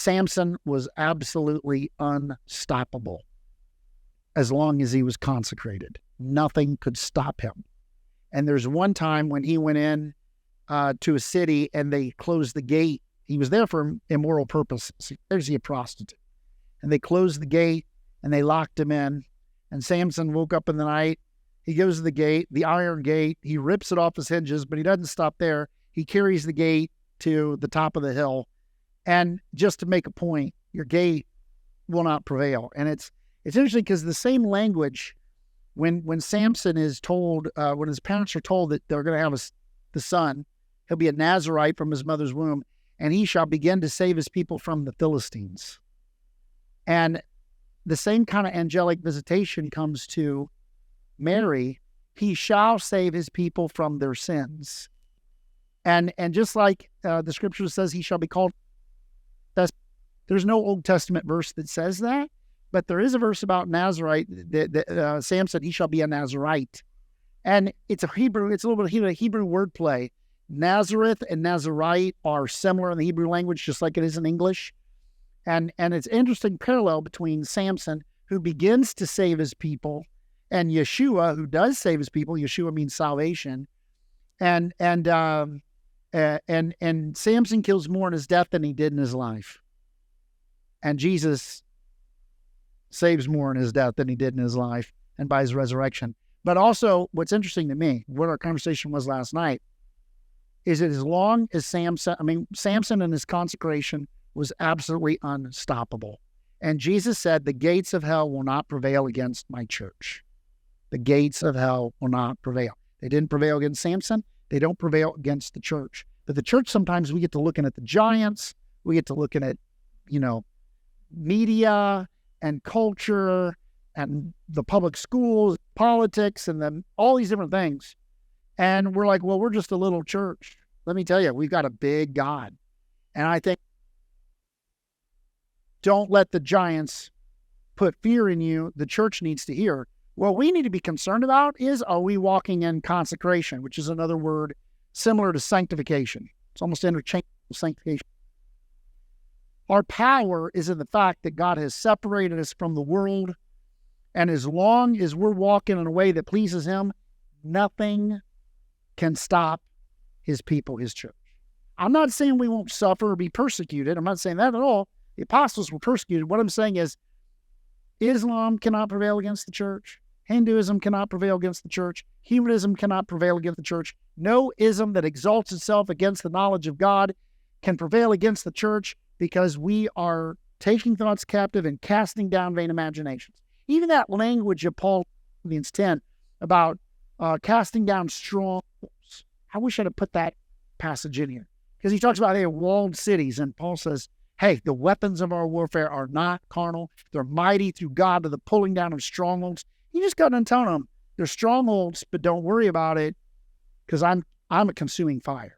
Samson was absolutely unstoppable as long as he was consecrated. Nothing could stop him. And there's one time when he went in to a city and they closed the gate. He was there for immoral purposes. There's a prostitute. And they closed the gate and they locked him in. And Samson woke up in the night. He goes to the gate, the iron gate. He rips it off his hinges, but he doesn't stop there. He carries the gate to the top of the hill. And just to make a point, your gate will not prevail. And it's interesting because the same language, when Samson is told, when his parents are told that they're going to have the son, he'll be a Nazarite from his mother's womb, and he shall begin to save his people from the Philistines. And the same kind of angelic visitation comes to Mary. He shall save his people from their sins. And just like the scripture says, he shall be called. There's no Old Testament verse that says that, but there is a verse about Nazarite that Samson, he shall be a Nazarite. And it's a little bit of Hebrew wordplay. Nazareth and Nazarite are similar in the Hebrew language, just like it is in English. And it's an interesting parallel between Samson, who begins to save his people, and Yeshua, who does save his people. Yeshua means salvation. And Samson kills more in his death than he did in his life. And Jesus saves more in his death than he did in his life and by his resurrection. But also, what's interesting to me, what our conversation was last night, is that as long as Samson and his consecration was absolutely unstoppable. And Jesus said, the gates of hell will not prevail against my church. The gates of hell will not prevail. They didn't prevail against Samson. They don't prevail against the church. But the church, sometimes we get to looking at the giants. We get to looking at, media and culture and the public schools, politics, and then all these different things. And we're like, well, we're just a little church. Let me tell you, we've got a big God. And I think, don't let the giants put fear in you. The church needs to hear. What we need to be concerned about is, are we walking in consecration, which is another word similar to sanctification. It's almost interchangeable with sanctification. Our power is in the fact that God has separated us from the world. And as long as we're walking in a way that pleases him, nothing can stop his people, his church. I'm not saying we won't suffer or be persecuted. I'm not saying that at all. The apostles were persecuted. What I'm saying is, Islam cannot prevail against the church. Hinduism cannot prevail against the church. Humanism cannot prevail against the church. No ism that exalts itself against the knowledge of God can prevail against the church, because we are taking thoughts captive and casting down vain imaginations. Even that language of Paul, Corinthians 10, about casting down strongholds. I wish I'd have put that passage in here, because he talks about walled cities, and Paul says, hey, the weapons of our warfare are not carnal. They're mighty through God to the pulling down of strongholds. You just got to tell them they're strongholds, but don't worry about it, because I'm a consuming fire.